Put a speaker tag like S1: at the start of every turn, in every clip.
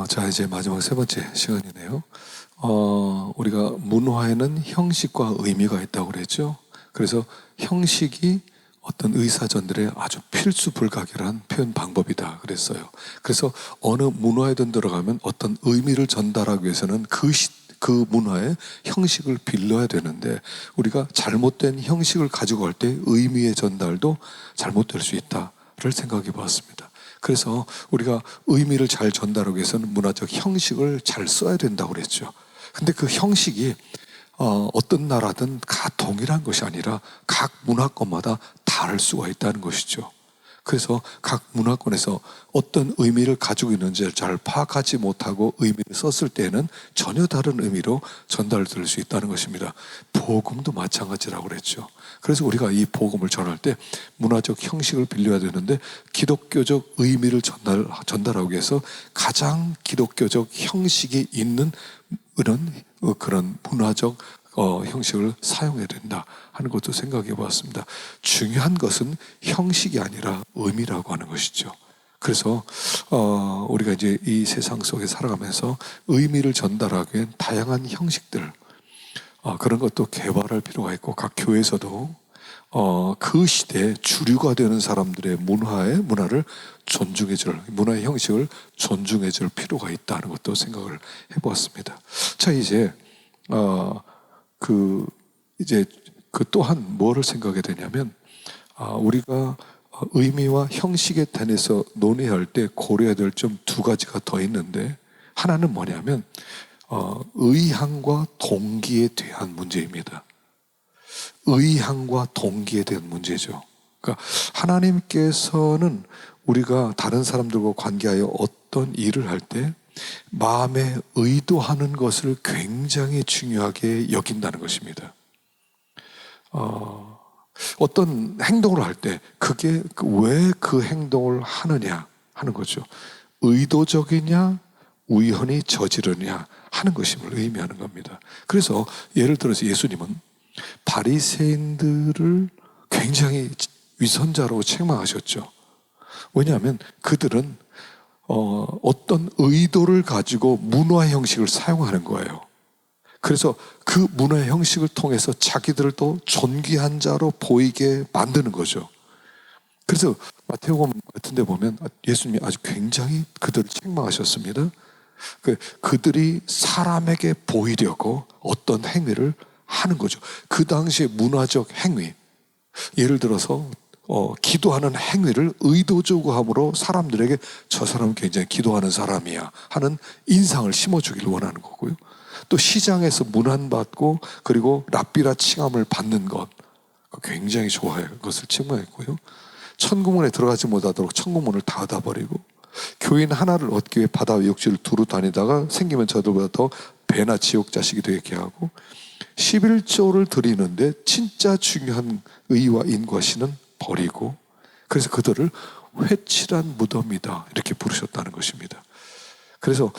S1: 자, 이제 마지막 세 번째 시간이네요. 우리가 문화에는 형식과 의미가 있다고 그랬죠. 그래서 형식이 어떤 의사전들의 아주 필수 불가결한 표현 방법이다 그랬어요. 그래서 어느 문화에든 들어가면 어떤 의미를 전달하기 위해서는 그 문화의 형식을 빌려야 되는데, 우리가 잘못된 형식을 가지고 갈 때 의미의 전달도 잘못될 수 있다를 생각해 보았습니다. 그래서 우리가 의미를 잘 전달하기 위해서는 문화적 형식을 잘 써야 된다고 그랬죠. 근데 그 형식이 어떤 나라든 다 동일한 것이 아니라 각 문화권마다 다를 수가 있다는 것이죠. 그래서 각 문화권에서 어떤 의미를 가지고 있는지를 잘 파악하지 못하고 의미를 썼을 때는 전혀 다른 의미로 전달될 수 있다는 것입니다. 복음도 마찬가지라고 그랬죠. 그래서 우리가 이 복음을 전할 때 문화적 형식을 빌려야 되는데, 기독교적 의미를 전달하기 위해서 가장 기독교적 형식이 있는 그런 문화적 형식을 사용해야 된다 하는 것도 생각해 보았습니다. 중요한 것은 형식이 아니라 의미라고 하는 것이죠. 그래서 우리가 이제 이 세상 속에 살아가면서 의미를 전달하기 위한 다양한 형식들, 그런 것도 개발할 필요가 있고, 각 교회에서도 그 시대에 주류가 되는 사람들의 문화를 문화의 형식을 존중해 줄 필요가 있다는 것도 생각을 해보았습니다. 자, 이제 그 또한 뭐를 생각하게 되냐면, 우리가 의미와 형식에 대해서 논의할 때 고려해야 될 점 두 가지가 더 있는데, 하나는 뭐냐면 의향과 동기에 대한 문제입니다. 의향과 동기에 대한 문제죠. 그러니까 하나님께서는 우리가 다른 사람들과 관계하여 어떤 일을 할 때 마음에 의도하는 것을 굉장히 중요하게 여긴다는 것입니다. 어떤 행동을 할 때 그게 왜 그 행동을 하느냐 하는 거죠. 의도적이냐 우연히 저지르냐 하는 것임을 의미하는 겁니다. 그래서 예를 들어서 예수님은 바리새인들을 굉장히 위선자로 책망하셨죠. 왜냐하면 그들은 어떤 의도를 가지고 문화 형식을 사용하는 거예요. 그래서 그 문화 형식을 통해서 자기들을 더 존귀한 자로 보이게 만드는 거죠. 그래서 마태복음 같은 데 보면 예수님이 아주 굉장히 그들을 책망하셨습니다. 그들이 사람에게 보이려고 어떤 행위를 하는 거죠. 그 당시의 문화적 행위, 예를 들어서 기도하는 행위를 의도적으로 함으로 사람들에게 저 사람은 굉장히 기도하는 사람이야 하는 인상을 심어주기를 원하는 거고요. 또 시장에서 문안받고 그리고 랍비라 칭함을 받는 것, 굉장히 좋아해요. 그것을 칭찬했고요. 천국문에 들어가지 못하도록 천국문을 닫아버리고, 교인 하나를 얻기 위해 바다 육지를 두루 다니다가 생기면 저들보다 더 배나 지옥 자식이 되게 하고, 11조를 드리는데 진짜 중요한 의와 인과신은 버리고, 그래서 그들을 회칠한 무덤이다 이렇게 부르셨다는 것입니다. 그래서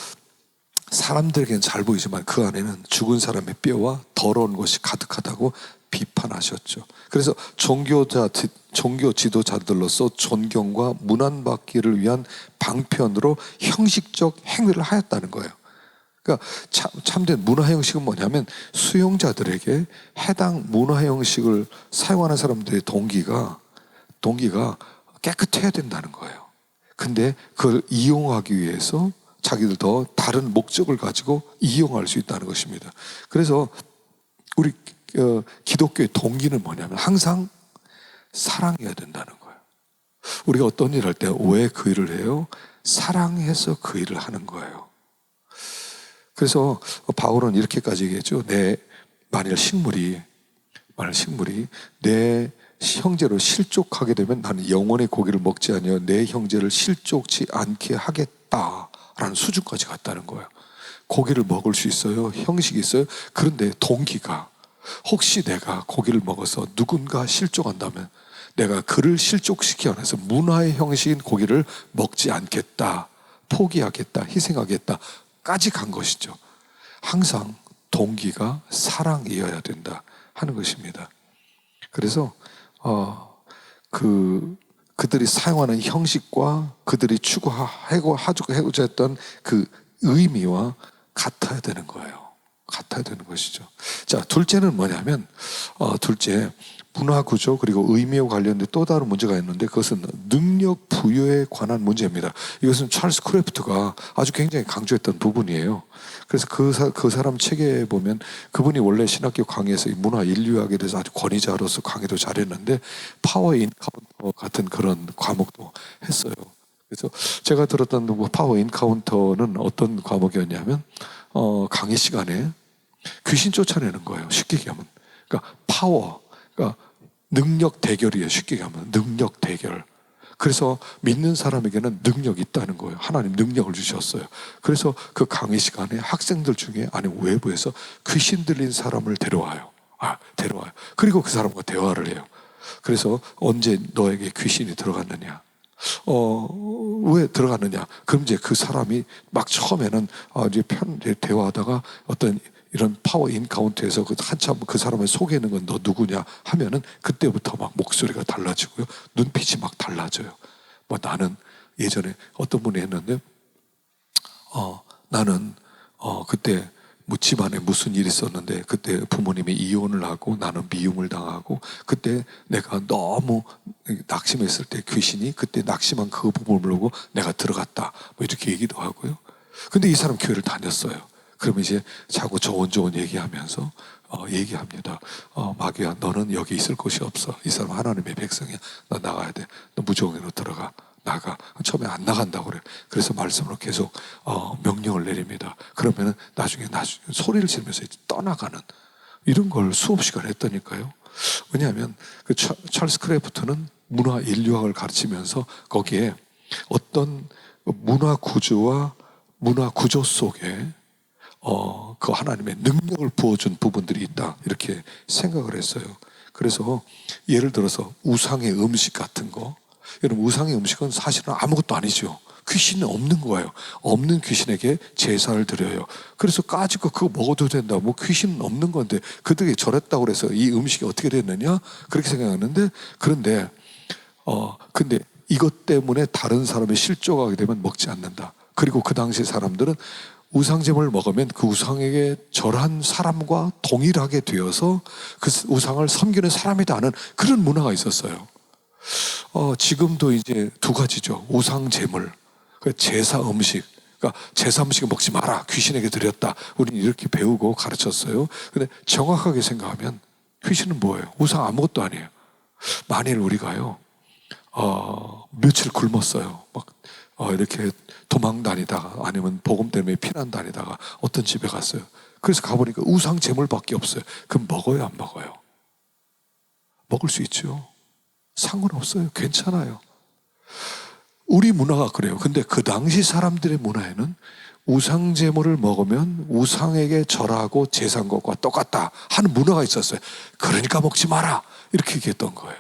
S1: 사람들에게는 잘 보이지만 그 안에는 죽은 사람의 뼈와 더러운 것이 가득하다고 비판하셨죠. 그래서 종교 지도자들로서 존경과 문안받기를 위한 방편으로 형식적 행위를 하였다는 거예요. 그러니까 참된 문화 형식은 뭐냐면, 수용자들에게 해당 문화 형식을 사용하는 사람들의 동기가 깨끗해야 된다는 거예요. 근데 그걸 이용하기 위해서 자기들 더 다른 목적을 가지고 이용할 수 있다는 것입니다. 그래서 우리 기독교의 동기는 뭐냐면 항상 사랑해야 된다는 거예요. 우리가 어떤 일을 할 때 왜 그 일을 해요? 사랑해서 그 일을 하는 거예요. 그래서 바울은 이렇게까지 얘기했죠. 만일 식물이 내 형제로 실족하게 되면 나는 영원히 고기를 먹지 아니하여 내 형제를 실족치 않게 하겠다라는 수준까지 갔다는 거예요. 고기를 먹을 수 있어요. 형식이 있어요. 그런데 동기가, 혹시 내가 고기를 먹어서 누군가 실족한다면 내가 그를 실족시키기 위해서 문화의 형식인 고기를 먹지 않겠다, 포기하겠다, 희생하겠다 까지 간 것이죠. 항상 동기가 사랑이어야 된다 하는 것입니다. 그래서 그들이 사용하는 형식과 그들이 추구하고자 했던 그 의미와 같아야 되는 거예요. 같아야 되는 것이죠. 자, 둘째는 뭐냐면 둘째, 문화 구조 그리고 의미와 관련된 또 다른 문제가 있는데 그것은 능력 부여에 관한 문제입니다. 이것은 찰스 크래프트가 아주 굉장히 강조했던 부분이에요. 그래서 그 사람 책에 보면 그분이 원래 신학교 강의에서 이 문화 인류학에 대해서 아주 권위자로서 강의도 잘했는데 파워 인카운터 같은 그런 과목도 했어요. 그래서 제가 들었던 파워 인카운터는 어떤 과목이었냐면 강의 시간에 귀신 쫓아내는 거예요. 쉽게 얘기하면. 그러니까 파워, 그러니까 능력 대결이에요. 쉽게 얘기하면 능력 대결. 그래서 믿는 사람에게는 능력이 있다는 거예요. 하나님 능력을 주셨어요. 그래서 그 강의 시간에 학생들 중에 아니면 외부에서 귀신 들린 사람을 데려와요. 데려와요. 그리고 그 사람과 대화를 해요. 그래서 언제 너에게 귀신이 들어갔느냐? 왜 들어갔느냐? 그럼 이제 그 사람이 막 처음에는 이제 대화하다가 어떤 이런 파워 인카운트에서 한참 그 사람을 소개하는 건 너 누구냐 하면은 그때부터 막 목소리가 달라지고요. 눈빛이 막 달라져요. 나는 예전에 어떤 분이 했는데, 나는, 그때 집안에 무슨 일이 있었는데 그때 부모님이 이혼을 하고 나는 미움을 당하고 그때 내가 너무 낙심했을 때 귀신이 그때 낙심한 그 부분을 보고 내가 들어갔다. 이렇게 얘기도 하고요. 근데 이 사람 교회를 다녔어요. 그러면 이제 자꾸 좋은 얘기하면서 얘기합니다. 마귀야, 너는 여기 있을 곳이 없어. 이 사람 하나님의 백성이야. 너 나가야 돼. 너 무조건으로 들어가. 나가. 처음에 안 나간다고 그래요. 그래서 말씀으로 계속 명령을 내립니다. 그러면은 나중에 소리를 지르면서 떠나가는 이런 걸 수업 시간에 했다니까요. 왜냐하면 그 찰스 크래프트는 문화 인류학을 가르치면서 거기에 어떤 문화 구조와 문화 구조 속에 그 하나님의 능력을 부어준 부분들이 있다 이렇게 생각을 했어요. 그래서 예를 들어서 우상의 음식 같은 거, 여러분 우상의 음식은 사실은 아무것도 아니죠. 귀신은 없는 거예요. 없는 귀신에게 제사를 드려요. 그래서 까짓거 그거 먹어도 된다. 귀신은 없는 건데 그들이 절했다고 그래서 이 음식이 어떻게 됐느냐 그렇게 생각하는데, 그런데 근데 이것 때문에 다른 사람이 실족하게 되면 먹지 않는다. 그리고 그 당시 사람들은 우상제물을 먹으면 그 우상에게 절한 사람과 동일하게 되어서 그 우상을 섬기는 사람이다 하는 그런 문화가 있었어요. 지금도 이제 두 가지죠. 우상제물, 제사 음식. 그러니까 제사 음식을 먹지 마라. 귀신에게 드렸다. 우리는 이렇게 배우고 가르쳤어요. 근데 정확하게 생각하면 귀신은 뭐예요? 우상 아무것도 아니에요. 만일 우리가요, 며칠 굶었어요. 이렇게 도망 다니다가 아니면 복음 때문에 피난 다니다가 어떤 집에 갔어요. 그래서 가보니까 우상 제물밖에 없어요. 그럼 먹어요, 안 먹어요? 먹을 수 있죠. 상관없어요. 괜찮아요. 우리 문화가 그래요. 근데 그 당시 사람들의 문화에는 우상 제물을 먹으면 우상에게 절하고 제사한 것과 똑같다 하는 문화가 있었어요. 그러니까 먹지 마라 이렇게 얘기했던 거예요.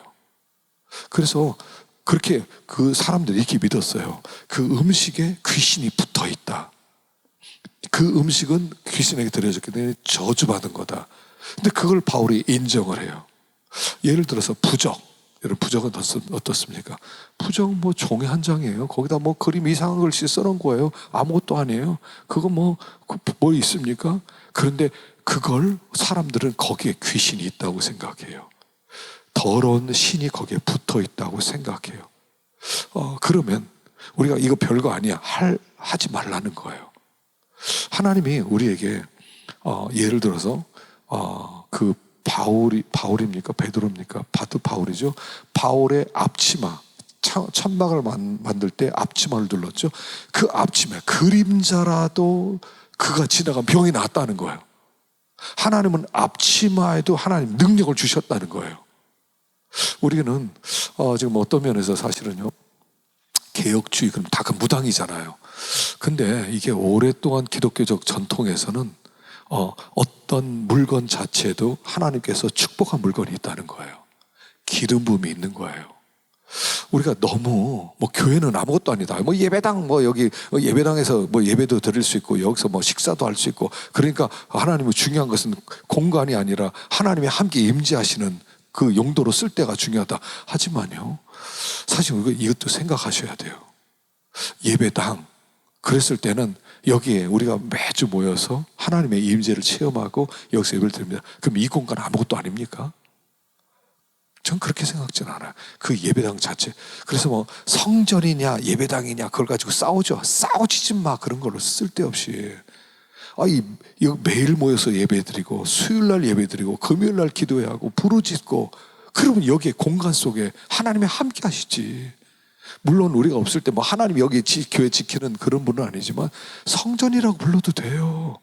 S1: 그래서 그렇게 그 사람들이 이렇게 믿었어요. 그 음식에 귀신이 붙어 있다. 그 음식은 귀신에게 드려졌기 때문에 저주받은 거다. 근데 그걸 바울이 인정을 해요. 예를 들어서 부적. 여러분 부적은 어떻습니까? 부적 종이 한 장이에요. 거기다 그림 이상한 글씨 써놓은 거예요. 아무것도 아니에요. 그거 뭐 있습니까? 그런데 그걸 사람들은 거기에 귀신이 있다고 생각해요. 더러운 신이 거기에 붙어 있다고 생각해요. 그러면 우리가 이거 별거 아니야. 하지 말라는 거예요. 하나님이 우리에게 예를 들어서 그 바울입니까? 베드로입니까? 바울이죠. 바울의 앞치마, 천막을 만들 때 앞치마를 둘렀죠. 그 앞치마 그림자라도 그가 지나간 병이 낫다는 거예요. 하나님은 앞치마에도 하나님 능력을 주셨다는 거예요. 우리는 지금 어떤 면에서 사실은요, 개혁주의, 그럼 다 그 무당이잖아요. 근데 이게 오랫동안 기독교적 전통에서는 어떤 물건 자체도 하나님께서 축복한 물건이 있다는 거예요. 기름 부음이 있는 거예요. 우리가 너무 교회는 아무것도 아니다. 예배당 여기 예배당에서 예배도 드릴 수 있고 여기서 식사도 할 수 있고, 그러니까 하나님의 중요한 것은 공간이 아니라 하나님이 함께 임재하시는 그 용도로 쓸 때가 중요하다. 하지만요, 사실 이것도 생각하셔야 돼요. 예배당 그랬을 때는 여기에 우리가 매주 모여서 하나님의 임재를 체험하고 여기서 예배를 드립니다. 그럼 이 공간 아무것도 아닙니까? 전 그렇게 생각지는 않아요. 그 예배당 자체. 그래서 뭐 성전이냐 예배당이냐 그걸 가지고 싸우지 마. 그런 걸로 쓸데없이. 이거 매일 모여서 예배드리고 수요일날 예배드리고 금요일날 기도해야 하고 부르짖고, 그러면 여기에 공간 속에 하나님이 함께 하시지. 물론 우리가 없을 때 뭐 하나님 여기 교회 지키는 그런 분은 아니지만 성전이라고 불러도 돼요.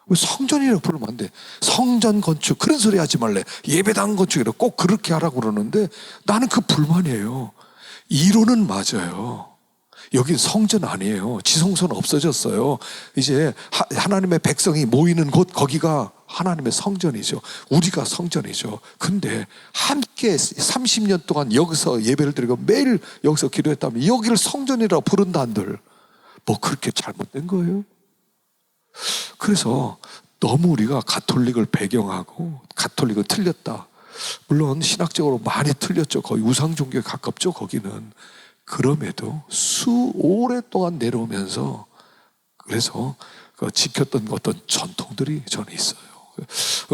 S1: 왜 성전이라고 부르면 안 돼? 성전 건축 그런 소리 하지 말래. 예배당 건축이라고 꼭 그렇게 하라고 그러는데 나는 그 불만이에요. 이론은 맞아요. 여기 성전 아니에요. 지성소는 없어졌어요. 이제 하나님의 백성이 모이는 곳, 거기가 하나님의 성전이죠. 우리가 성전이죠. 근데 함께 30년 동안 여기서 예배를 드리고 매일 여기서 기도했다면 여기를 성전이라고 부른다 한들 뭐 그렇게 잘못된 거예요? 그래서 너무 우리가 가톨릭을 배경하고 가톨릭은 틀렸다. 물론 신학적으로 많이 틀렸죠. 거의 우상 종교에 가깝죠. 거기는. 그럼에도 오랫동안 내려오면서 그래서 지켰던 어떤 전통들이 저는 있어요.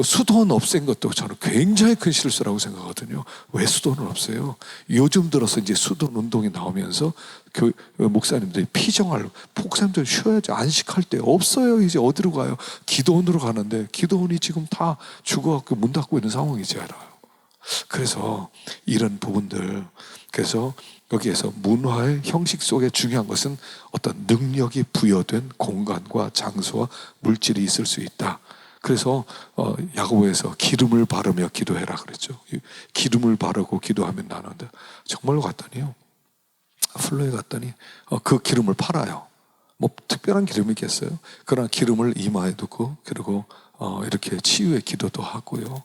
S1: 수도원 없앤 것도 저는 굉장히 큰 실수라고 생각하거든요. 왜 수도원을 없애요? 요즘 들어서 이제 수도원 운동이 나오면서 목사님들이 피정할, 목사님들 쉬어야지, 안식할 때 없어요. 이제 어디로 가요? 기도원으로 가는데 기도원이 지금 다 죽어갖고 문 닫고 있는 상황이지 않아요. 그래서 이런 부분들, 그래서 여기에서 문화의 형식 속에 중요한 것은 어떤 능력이 부여된 공간과 장소와 물질이 있을 수 있다. 그래서 야고보에서 기름을 바르며 기도해라 그랬죠. 기름을 바르고 기도하면 나는데 정말로 갔더니요, 플로에 갔더니 그 기름을 팔아요. 뭐 특별한 기름이 있겠어요? 그러나 기름을 이마에 두고 그리고 이렇게 치유의 기도도 하고요.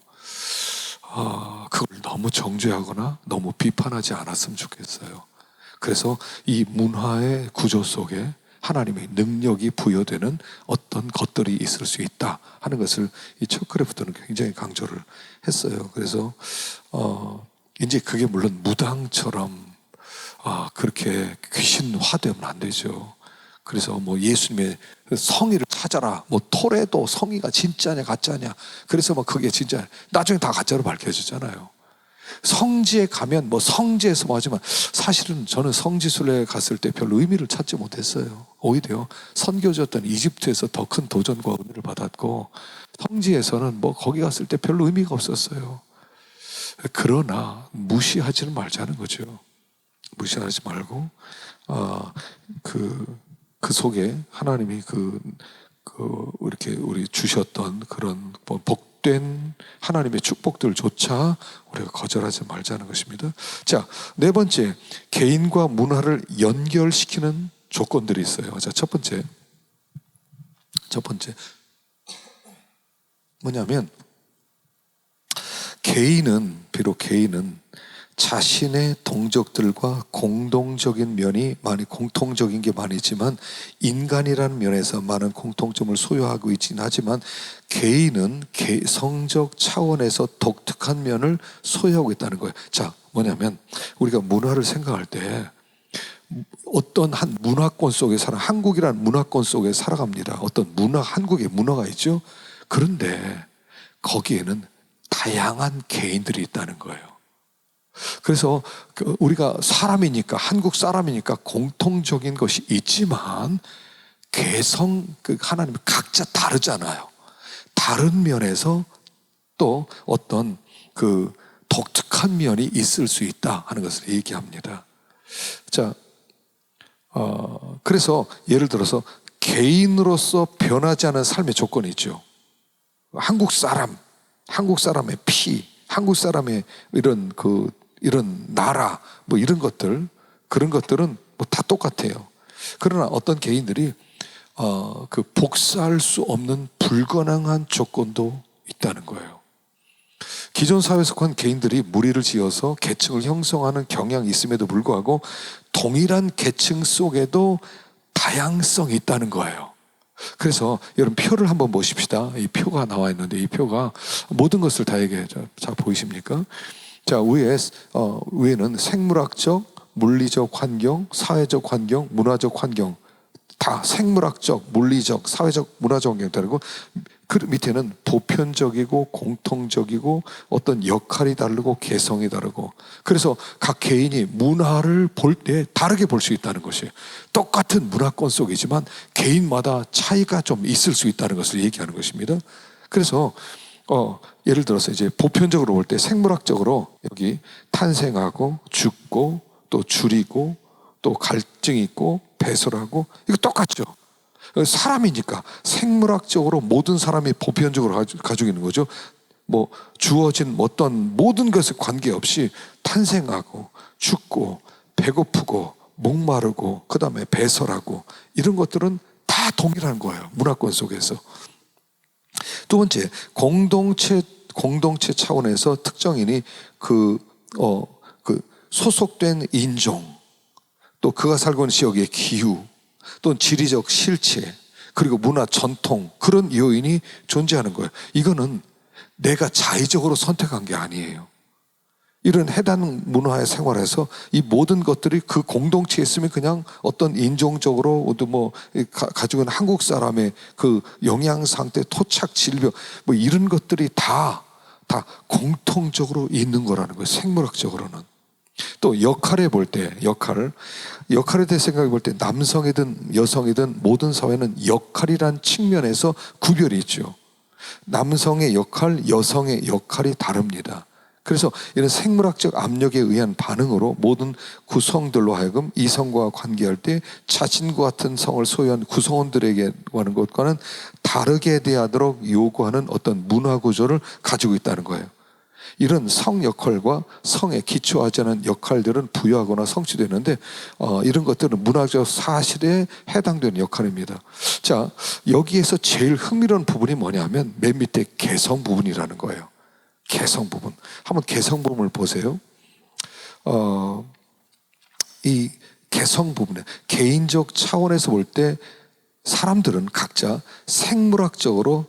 S1: 그걸 너무 정죄하거나 너무 비판하지 않았으면 좋겠어요. 그래서 이 문화의 구조 속에 하나님의 능력이 부여되는 어떤 것들이 있을 수 있다 하는 것을 이 척크래프트는 굉장히 강조를 했어요. 그래서 이제 그게 물론 무당처럼 그렇게 귀신화되면 안 되죠. 그래서 뭐 예수님의 성의를 찾아라, 뭐 토레도 성의가 진짜냐 가짜냐, 그래서 뭐 그게 진짜 나중에 다 가짜로 밝혀지잖아요. 성지에 가면 뭐 성지에서 뭐 하지만 사실은 저는 성지순례 갔을 때 별로 의미를 찾지 못했어요. 오히려 선교졌던 이집트에서 더 큰 도전과 은혜를 받았고, 성지에서는 뭐 거기 갔을 때 별로 의미가 없었어요. 그러나 무시하지는 말자는 거죠. 무시하지 말고 그 속에 하나님이 이렇게 우리 주셨던 그런 복된 하나님의 축복들조차 우리가 거절하지 말자는 것입니다. 자, 네 번째, 개인과 문화를 연결시키는 조건들이 있어요. 자, 첫 번째 뭐냐면, 비록 개인은 자신의 동족들과 공통적인 게 많이 있지만 인간이라는 면에서 많은 공통점을 소유하고 있긴 하지만 개인은 성적 차원에서 독특한 면을 소유하고 있다는 거예요. 자, 뭐냐면 우리가 문화를 생각할 때 어떤 한 문화권 속에 한국이라는 문화권 속에 살아갑니다. 어떤 한국의 문화가 있죠. 그런데 거기에는 다양한 개인들이 있다는 거예요. 그래서 우리가 한국 사람이니까 공통적인 것이 있지만 하나님은 각자 다르잖아요. 다른 면에서 또 어떤 독특한 면이 있을 수 있다 하는 것을 얘기합니다. 자, 그래서 예를 들어서 개인으로서 변하지 않은 삶의 조건이 있죠. 한국 사람의 피, 한국 사람의 이런 나라, 뭐 이런 것들, 그런 것들은 뭐 다 똑같아요. 그러나 어떤 개인들이 복사할 수 없는 불가능한 조건도 있다는 거예요. 기존 사회에 속한 개인들이 무리를 지어서 계층을 형성하는 경향이 있음에도 불구하고 동일한 계층 속에도 다양성이 있다는 거예요. 그래서 여러분 표를 한번 보십시다. 이 표가 나와 있는데 이 표가 모든 것을 다 얘기해요. 자, 보이십니까? 자, 위에는 생물학적, 물리적 환경, 사회적 환경, 문화적 환경, 다 생물학적, 물리적, 사회적, 문화적 환경이 다르고, 그 밑에는 보편적이고 공통적이고 어떤 역할이 다르고 개성이 다르고, 그래서 각 개인이 문화를 볼 때 다르게 볼 수 있다는 것이에요. 똑같은 문화권 속이지만 개인마다 차이가 좀 있을 수 있다는 것을 얘기하는 것입니다. 그래서 예를 들어서 이제 보편적으로 볼 때 생물학적으로 여기 탄생하고 죽고 또 줄이고 또 갈증이 있고 배설하고, 이거 똑같죠. 사람이니까 생물학적으로 모든 사람이 보편적으로 가지고 있는 거죠. 뭐 주어진 어떤 모든 것에 관계없이 탄생하고 죽고 배고프고 목마르고 그 다음에 배설하고, 이런 것들은 다 동일한 거예요, 문화권 속에서. 두 번째, 공동체 차원에서 특정인이 그 소속된 인종, 또 그가 살고 있는 지역의 기후, 또 지리적 실체, 그리고 문화 전통, 그런 요인이 존재하는 거예요. 이거는 내가 자의적으로 선택한 게 아니에요. 이런 해당 문화의 생활에서 이 모든 것들이 그 공동체에 있으면 그냥 어떤 인종적으로 가지고 있는 한국 사람의 그 영양 상태, 토착 질병, 뭐 이런 것들이 다 공통적으로 있는 거라는 거예요, 생물학적으로는. 또 역할에 볼 때, 역할에 대해 생각해 볼 때 남성이든 여성이든 모든 사회는 역할이란 측면에서 구별이 있죠. 남성의 역할, 여성의 역할이 다릅니다. 그래서 이런 생물학적 압력에 의한 반응으로 모든 구성들로 하여금 이성과 관계할 때 자신과 같은 성을 소유한 구성원들에게 하는 것과는 다르게 대하도록 요구하는 어떤 문화 구조를 가지고 있다는 거예요. 이런 성 역할과 성에 기초하지 않은 역할들은 부여하거나 성취되는데, 이런 것들은 문화적 사실에 해당되는 역할입니다. 자, 여기에서 제일 흥미로운 부분이 뭐냐면 맨 밑에 개성 부분이라는 거예요. 개성 부분. 한번 개성 부분을 보세요. 이 개성 부분에 개인적 차원에서 볼 때 사람들은 각자 생물학적으로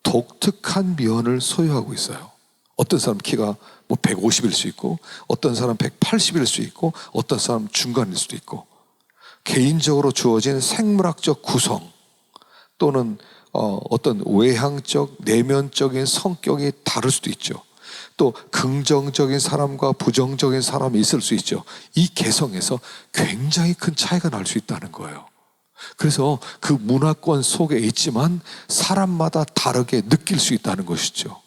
S1: 독특한 면을 소유하고 있어요. 어떤 사람 키가 150일 수 있고, 어떤 사람 180일 수 있고, 어떤 사람 중간일 수도 있고, 개인적으로 주어진 생물학적 구성 또는 어떤 외향적, 내면적인 성격이 다를 수도 있죠. 또 긍정적인 사람과 부정적인 사람이 있을 수 있죠. 이 개성에서 굉장히 큰 차이가 날 수 있다는 거예요. 그래서 그 문화권 속에 있지만 사람마다 다르게 느낄 수 있다는 것이죠.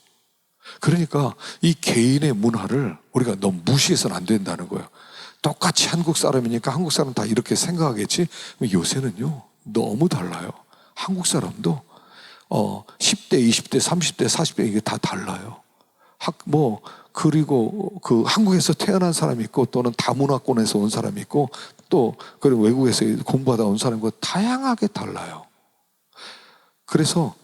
S1: 그러니까 이 개인의 문화를 우리가 너무 무시해서는 안 된다는 거예요. 똑같이 한국 사람이니까 한국 사람 다 이렇게 생각하겠지. 요새는요 너무 달라요. 한국 사람도 10대, 20대, 30대, 40대 이게 다 달라요. 그리고 그 한국에서 태어난 사람이 있고, 또는 다문화권에서 온 사람이 있고, 또 그리고 외국에서 공부하다 온 사람과 다양하게 달라요. 그래서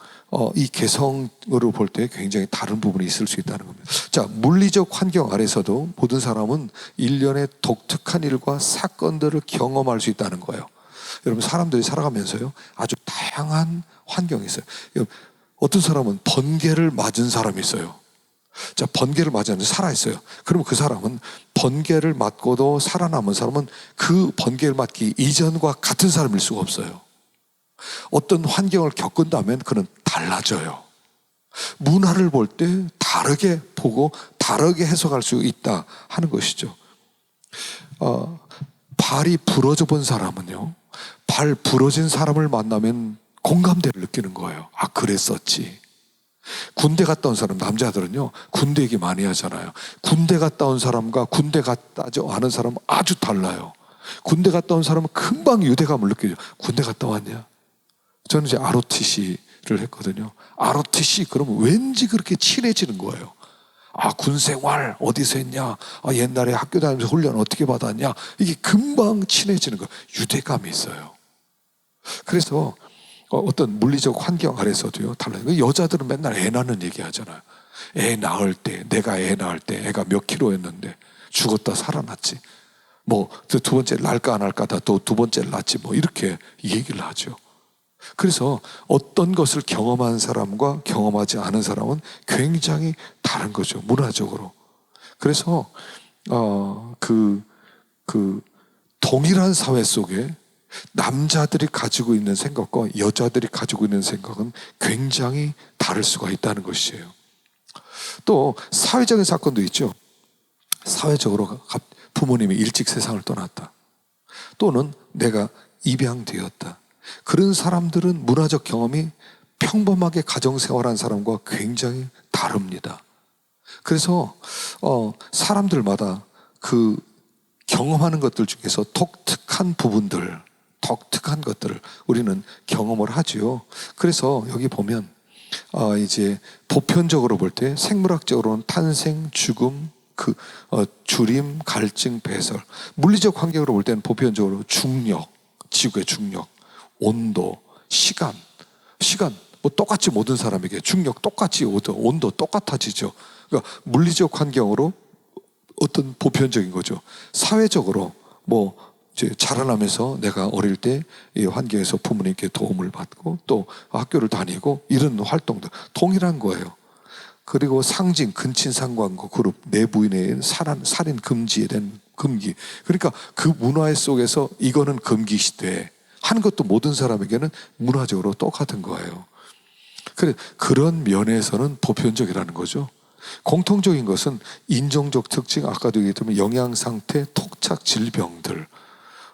S1: 이 개성으로 볼 때 굉장히 다른 부분이 있을 수 있다는 겁니다. 자, 물리적 환경 아래서도 모든 사람은 일련의 독특한 일과 사건들을 경험할 수 있다는 거예요. 여러분, 사람들이 살아가면서요 아주 다양한 환경이 있어요. 어떤 사람은 번개를 맞은 사람이 있어요. 자, 번개를 맞았는데 살아있어요. 그러면 그 사람은 번개를 맞고도 살아남은 사람은 그 번개를 맞기 이전과 같은 사람일 수가 없어요. 어떤 환경을 겪은다면 그는 달라져요. 문화를 볼 때 다르게 보고 다르게 해석할 수 있다 하는 것이죠. 발이 부러져 본 사람은요, 발 부러진 사람을 만나면 공감대를 느끼는 거예요. 아, 그랬었지. 군대 갔다 온 사람, 남자들은요 군대 얘기 많이 하잖아요. 군대 갔다 온 사람과 군대 갔다 않은 사람은 아주 달라요. 군대 갔다 온 사람은 금방 유대감을 느껴요. 군대 갔다 왔냐? 저는 이제 ROTC를 했거든요. ROTC 그러면 왠지 그렇게 친해지는 거예요. 아, 군생활 어디서 했냐? 아, 옛날에 학교 다니면서 훈련 어떻게 받았냐? 이게 금방 친해지는 거예요. 유대감이 있어요. 그래서 어떤 물리적 환경 아래서도요 달라요. 여자들은 맨날 애 낳는 얘기 하잖아요. 애 낳을 때, 내가 애 낳을 때 애가 몇 킬로였는데 죽었다 살아났지. 두 번째 날까 안 할까다 또 두 번째를 낳지, 이렇게 얘기를 하죠. 그래서 어떤 것을 경험한 사람과 경험하지 않은 사람은 굉장히 다른 거죠, 문화적으로. 그래서 그 동일한 사회 속에 남자들이 가지고 있는 생각과 여자들이 가지고 있는 생각은 굉장히 다를 수가 있다는 것이에요. 또 사회적인 사건도 있죠. 사회적으로 부모님이 일찍 세상을 떠났다. 또는 내가 입양되었다. 그런 사람들은 문화적 경험이 평범하게 가정생활한 사람과 굉장히 다릅니다. 그래서 사람들마다 그 경험하는 것들 중에서 독특한 부분들, 독특한 것들을 우리는 경험을 하지요. 그래서 여기 보면 이제 보편적으로 볼 때 생물학적으로는 탄생, 죽음, 주림, 갈증, 배설. 물리적 환경으로 볼 때는 보편적으로 중력, 지구의 중력, 온도, 시간 뭐 똑같이 모든 사람에게 중력 똑같이 온도 똑같아지죠. 그러니까 물리적 환경으로 어떤 보편적인 거죠. 사회적으로 뭐 이제 자라나면서 내가 어릴 때 이 환경에서 부모님께 도움을 받고 또 학교를 다니고 이런 활동들 동일한 거예요. 그리고 상징, 근친상간과 그룹, 내 부인의 살인 금지에 대한 금기. 그러니까 그 문화 속에서 이거는 금기 시대 하는 것도 모든 사람에게는 문화적으로 똑같은 거예요. 그런 면에서는 보편적이라는 거죠. 공통적인 것은 인종적 특징, 아까도 얘기했지만 영양 상태, 토착 질병들.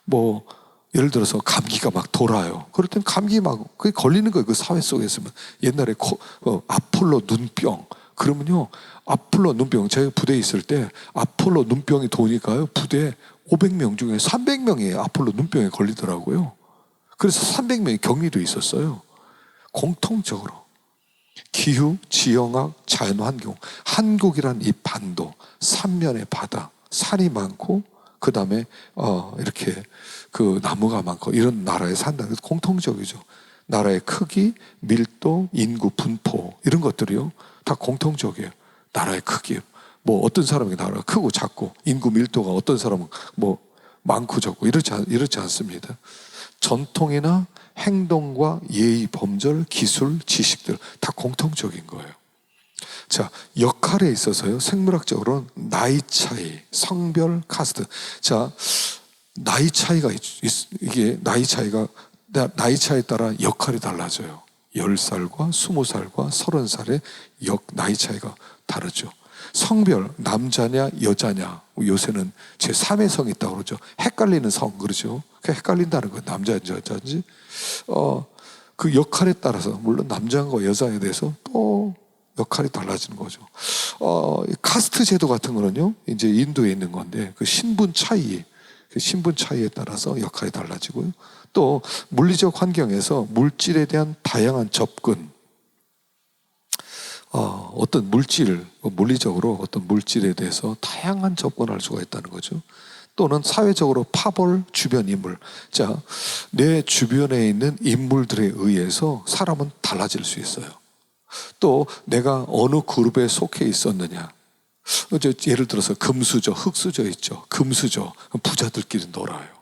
S1: 뭐 예를 들어서 감기가 막 돌아요. 그럴 땐 감기 막 그게 걸리는 거예요. 그 사회 속에 있으면. 옛날에 아폴로 눈병. 그러면요, 아폴로 눈병, 제가 부대에 있을 때 아폴로 눈병이 도니까요, 부대 500명 중에 300명이 아폴로 눈병에 걸리더라고요. 그래서 300명이 격리도 있었어요. 공통적으로 기후, 지형학, 자연환경, 한국이란 이 반도, 삼면의 바다, 산이 많고 그 다음에 이렇게 그 나무가 많고 이런 나라에 산다는 것은 공통적이죠. 나라의 크기, 밀도, 인구, 분포 이런 것들이요 다 공통적이에요. 나라의 크기, 뭐 어떤 사람이 나라가 크고 작고 인구 밀도가 어떤 사람은 뭐 많고 적고 이렇지 않습니다. 전통이나 행동과 예의, 범절, 기술, 지식들 다 공통적인 거예요. 자, 역할에 있어서요, 생물학적으로는 나이 차이, 성별, 카스트. 자, 나이 차이가 이게 나이 차이에 따라 역할이 달라져요. 10살과 20살과 30살의 나이 차이가 다르죠. 성별, 남자냐 여자냐, 요새는 제3의 성이 있다고 그러죠. 헷갈리는 성, 그러죠. 헷갈린다는 거예요. 남자인지 여자인지. 그 역할에 따라서 물론 남자와 여자에 대해서 또 역할이 달라지는 거죠. 카스트 제도 같은 거는요, 이제 인도에 있는 건데 그 신분 차이에 따라서 역할이 달라지고요. 또 물리적 환경에서 물질에 대한 다양한 접근, 어떤 물리적으로 어떤 물질에 대해서 다양한 접근할 수가 있다는 거죠. 또는 사회적으로 파벌, 주변 인물. 자, 내 주변에 있는 인물들에 의해서 사람은 달라질 수 있어요. 또 내가 어느 그룹에 속해 있었느냐. 예를 들어서 금수저, 흙수저 있죠. 금수저, 부자들끼리 놀아요.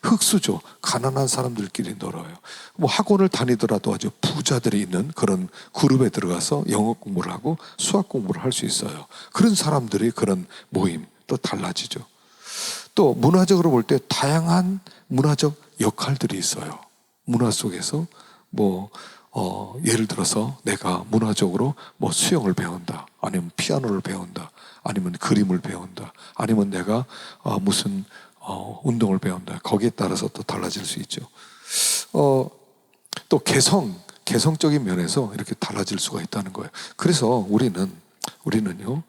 S1: 흙수저, 가난한 사람들끼리 놀아요. 뭐 학원을 다니더라도 아주 부자들이 있는 그런 그룹에 들어가서 영어 공부를 하고 수학 공부를 할 수 있어요. 그런 사람들이 그런 모임 또 달라지죠. 또 문화적으로 볼 때 다양한 문화적 역할들이 있어요. 문화 속에서 뭐 예를 들어서 내가 문화적으로 뭐 수영을 배운다, 아니면 피아노를 배운다, 아니면 그림을 배운다, 아니면 내가 무슨 운동을 배운다. 거기에 따라서 또 달라질 수 있죠. 또 개성적인 면에서 이렇게 달라질 수가 있다는 거예요. 그래서 우리는요,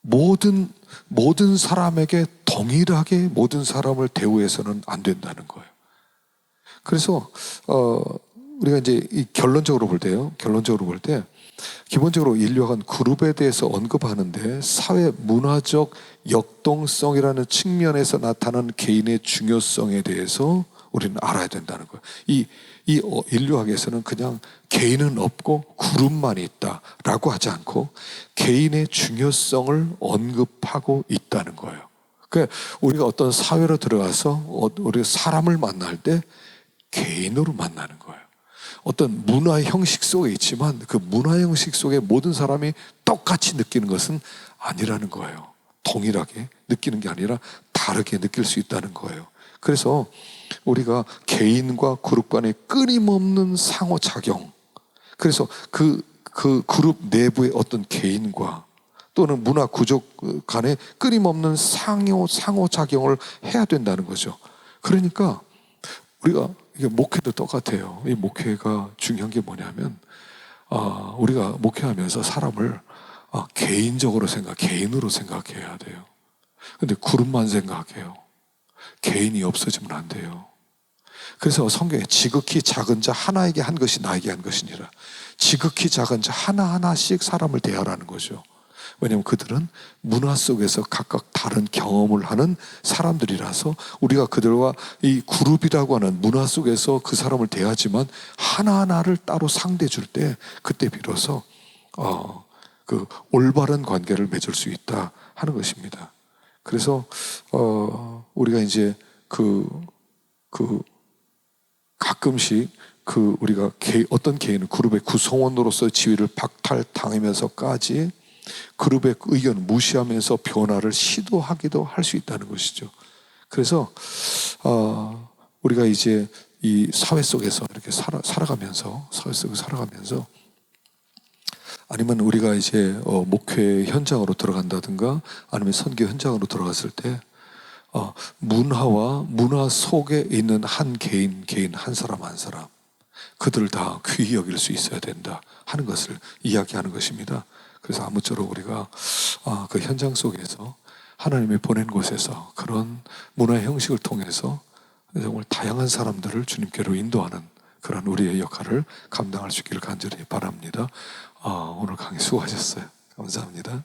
S1: 모든 사람에게 동일하게 모든 사람을 대우해서는 안 된다는 거예요. 그래서 우리가 이제 결론적으로 볼 때 기본적으로 인류학은 그룹에 대해서 언급하는데 사회 문화적 역동성이라는 측면에서 나타나는 개인의 중요성에 대해서 우리는 알아야 된다는 거예요. 이 인류학에서는 그냥 개인은 없고 그룹만 있다라고 하지 않고 개인의 중요성을 언급하고 있다는 거예요. 그러니까 우리가 어떤 사회로 들어가서 우리가 사람을 만날 때 개인으로 만나는 거예요. 어떤 문화 형식 속에 있지만 그 문화 형식 속에 모든 사람이 똑같이 느끼는 것은 아니라는 거예요. 동일하게 느끼는 게 아니라 다르게 느낄 수 있다는 거예요. 그래서 우리가 개인과 그룹 간의 끊임없는 상호작용, 그래서 그 그룹 내부의 어떤 개인과 또는 문화 구조 간의 끊임없는 상호작용을 해야 된다는 거죠. 그러니까 우리가 이게 목회도 똑같아요. 이 목회가 중요한 게 뭐냐면 우리가 목회하면서 사람을 개인적으로 개인으로 생각해야 돼요. 근데 그룹만 생각해요. 개인이 없어지면 안 돼요. 그래서 성경에 지극히 작은 자 하나에게 한 것이 나에게 한 것이니라. 지극히 작은 자 하나하나씩 사람을 대하라는 거죠. 왜냐하면 그들은 문화 속에서 각각 다른 경험을 하는 사람들이라서 우리가 그들과 이 그룹이라고 하는 문화 속에서 그 사람을 대하지만 하나하나를 따로 상대해 줄 때 그때 비로소 그 올바른 관계를 맺을 수 있다 하는 것입니다. 그래서 우리가 이제 가끔씩 우리가 어떤 개인은 그룹의 구성원으로서 지위를 박탈당하면서까지 그룹의 의견을 무시하면서 변화를 시도하기도 할 수 있다는 것이죠. 그래서 우리가 이제 이 사회 속에서 이렇게 살아가면서 아니면 우리가 이제 목회 현장으로 들어간다든가 아니면 선교 현장으로 들어갔을 때 문화 속에 있는 한 개인 한 사람 그들을 다 귀히 여길 수 있어야 된다 하는 것을 이야기하는 것입니다. 그래서 아무쪼록 우리가 그 현장 속에서 하나님이 보낸 곳에서 그런 문화 형식을 통해서 정말 다양한 사람들을 주님께로 인도하는 그런 우리의 역할을 감당할 수 있기를 간절히 바랍니다. 오늘 강의 수고하셨어요. 감사합니다.